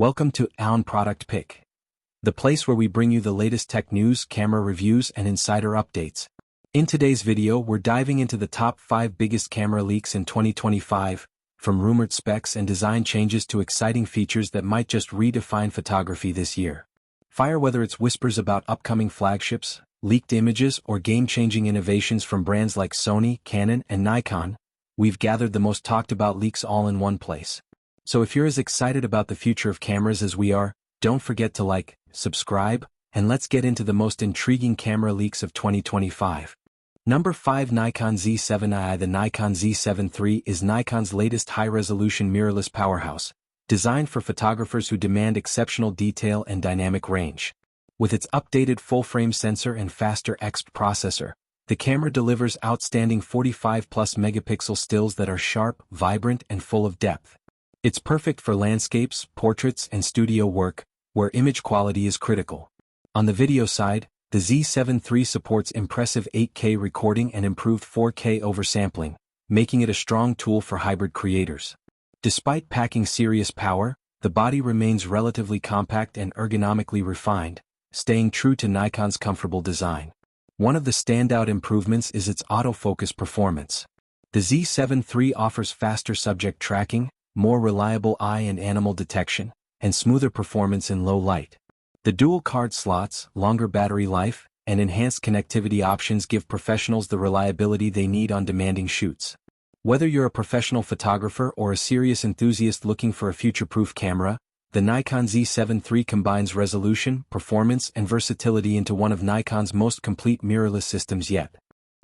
Welcome to Own Product Pick, the place where we bring you the latest tech news, camera reviews, and insider updates. In today's video, we're diving into the top 5 biggest camera leaks in 2025, from rumored specs and design changes to exciting features that might just redefine photography this year. Whether it's whispers about upcoming flagships, leaked images, or game-changing innovations from brands like Sony, Canon, and Nikon, we've gathered the most talked about leaks all in one place. So if you're as excited about the future of cameras as we are, don't forget to like, subscribe, and let's get into the most intriguing camera leaks of 2025. Number 5. Nikon Z7i. The Nikon Z7 III is Nikon's latest high-resolution mirrorless powerhouse, designed for photographers who demand exceptional detail and dynamic range. With its updated full-frame sensor and faster XP processor, the camera delivers outstanding 45-plus megapixel stills that are sharp, vibrant, and full of depth. It's perfect for landscapes, portraits, and studio work, where image quality is critical. On the video side, the Z7 III supports impressive 8K recording and improved 4K oversampling, making it a strong tool for hybrid creators. Despite packing serious power, the body remains relatively compact and ergonomically refined, staying true to Nikon's comfortable design. One of the standout improvements is its autofocus performance. The Z7 III offers faster subject tracking, more reliable eye and animal detection, and smoother performance in low light. The dual card slots, longer battery life, and enhanced connectivity options give professionals the reliability they need on demanding shoots. Whether you're a professional photographer or a serious enthusiast looking for a future-proof camera, the Nikon Z7 III combines resolution, performance, and versatility into one of Nikon's most complete mirrorless systems yet.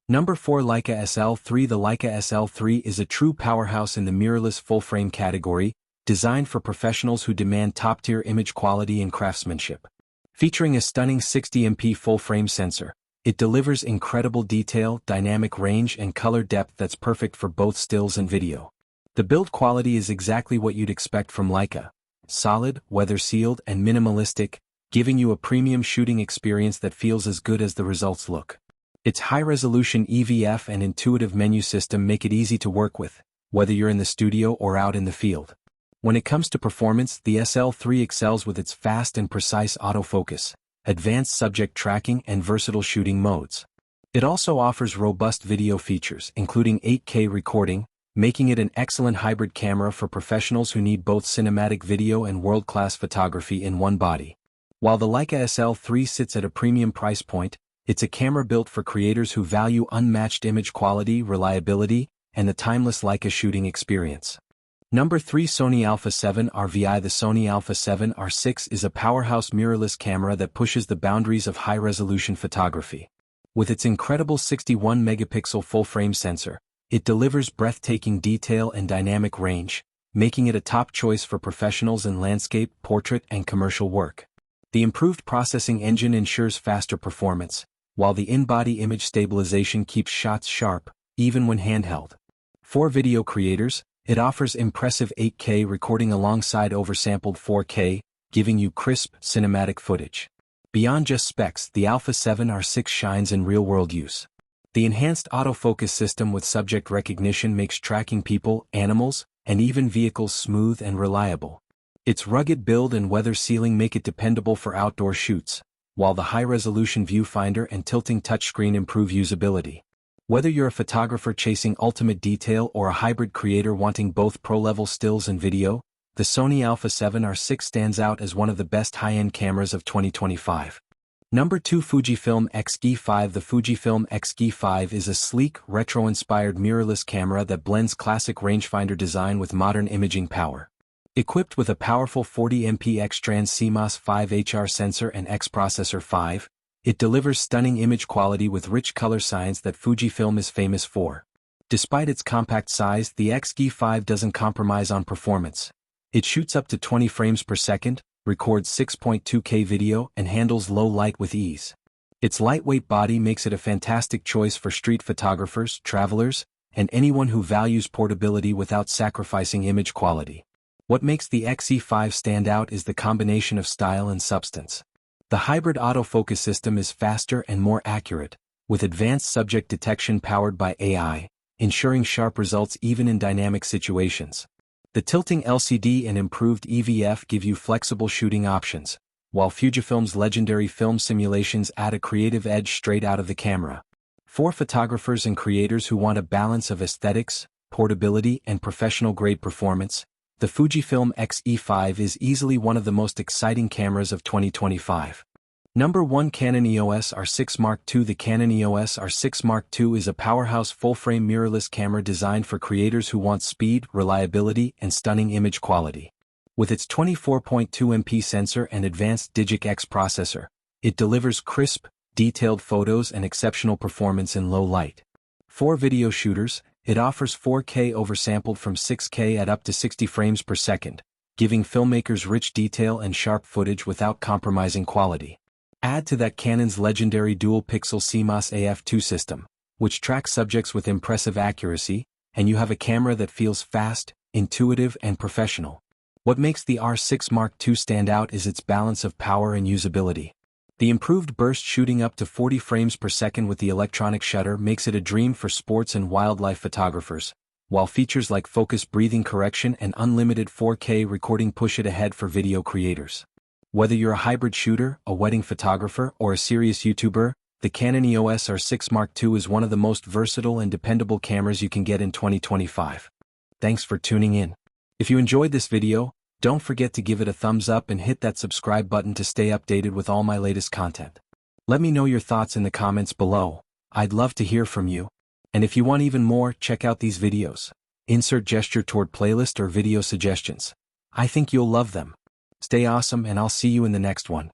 Number 4. Leica SL3. The Leica SL3 is a true powerhouse in the mirrorless full-frame category, designed for professionals who demand top-tier image quality and craftsmanship. Featuring a stunning 60MP full-frame sensor, it delivers incredible detail, dynamic range, and color depth that's perfect for both stills and video. The build quality is exactly what you'd expect from Leica: solid, weather-sealed, and minimalistic, giving you a premium shooting experience that feels as good as the results look. Its high-resolution EVF and intuitive menu system make it easy to work with, whether you're in the studio or out in the field. When it comes to performance, the SL3 excels with its fast and precise autofocus, advanced subject tracking, and versatile shooting modes. It also offers robust video features, including 8K recording, making it an excellent hybrid camera for professionals who need both cinematic video and world-class photography in one body. While the Leica SL3 sits at a premium price point, it's a camera built for creators who value unmatched image quality, reliability, and the timeless Leica shooting experience. Number 3. Sony Alpha 7 RVI. The Sony Alpha 7 R6 is a powerhouse mirrorless camera that pushes the boundaries of high-resolution photography. With its incredible 61-megapixel full-frame sensor, it delivers breathtaking detail and dynamic range, making it a top choice for professionals in landscape, portrait, and commercial work. The improved processing engine ensures faster performance, while the in-body image stabilization keeps shots sharp, even when handheld. For video creators, it offers impressive 8K recording alongside oversampled 4K, giving you crisp, cinematic footage. Beyond just specs, the Alpha 7 R6 shines in real-world use. The enhanced autofocus system with subject recognition makes tracking people, animals, and even vehicles smooth and reliable. Its rugged build and weather sealing make it dependable for outdoor shoots, while the high-resolution viewfinder and tilting touchscreen improve usability. Whether you're a photographer chasing ultimate detail or a hybrid creator wanting both pro-level stills and video, the Sony Alpha 7 R6 stands out as one of the best high-end cameras of 2025. Number 2. Fujifilm X-G5. The Fujifilm X-G5 is a sleek, retro-inspired mirrorless camera that blends classic rangefinder design with modern imaging power. Equipped with a powerful 40MP X-Trans CMOS 5HR sensor and X-Processor 5, it delivers stunning image quality with rich color science that Fujifilm is famous for. Despite its compact size, the X-G5 doesn't compromise on performance. It shoots up to 20 frames per second, records 6.2K video, and handles low light with ease. Its lightweight body makes it a fantastic choice for street photographers, travelers, and anyone who values portability without sacrificing image quality. What makes the X-G5 stand out is the combination of style and substance. The hybrid autofocus system is faster and more accurate, with advanced subject detection powered by AI, ensuring sharp results even in dynamic situations. The tilting LCD and improved EVF give you flexible shooting options, while Fujifilm's legendary film simulations add a creative edge straight out of the camera. For photographers and creators who want a balance of aesthetics, portability, and professional-grade performance, the Fujifilm X-E5 is easily one of the most exciting cameras of 2025. Number 1. Canon EOS R6 Mark II. The Canon EOS R6 Mark II is a powerhouse full-frame mirrorless camera designed for creators who want speed, reliability, and stunning image quality. With its 24.2 MP sensor and advanced Digic X processor, it delivers crisp, detailed photos and exceptional performance in low light. For video shooters, it offers 4K oversampled from 6K at up to 60 frames per second, giving filmmakers rich detail and sharp footage without compromising quality. Add to that Canon's legendary dual-pixel CMOS AF2 system, which tracks subjects with impressive accuracy, and you have a camera that feels fast, intuitive, and professional. What makes the R6 Mark II stand out is its balance of power and usability. The improved burst shooting up to 40 frames per second with the electronic shutter makes it a dream for sports and wildlife photographers, while features like focus breathing correction and unlimited 4K recording push it ahead for video creators. Whether you're a hybrid shooter, a wedding photographer, or a serious YouTuber, the Canon EOS R6 Mark II is one of the most versatile and dependable cameras you can get in 2025. Thanks for tuning in. If you enjoyed this video, don't forget to give it a thumbs up and hit that subscribe button to stay updated with all my latest content. Let me know your thoughts in the comments below. I'd love to hear from you. And if you want even more, check out these videos. Insert gesture toward playlist or video suggestions. I think you'll love them. Stay awesome and I'll see you in the next one.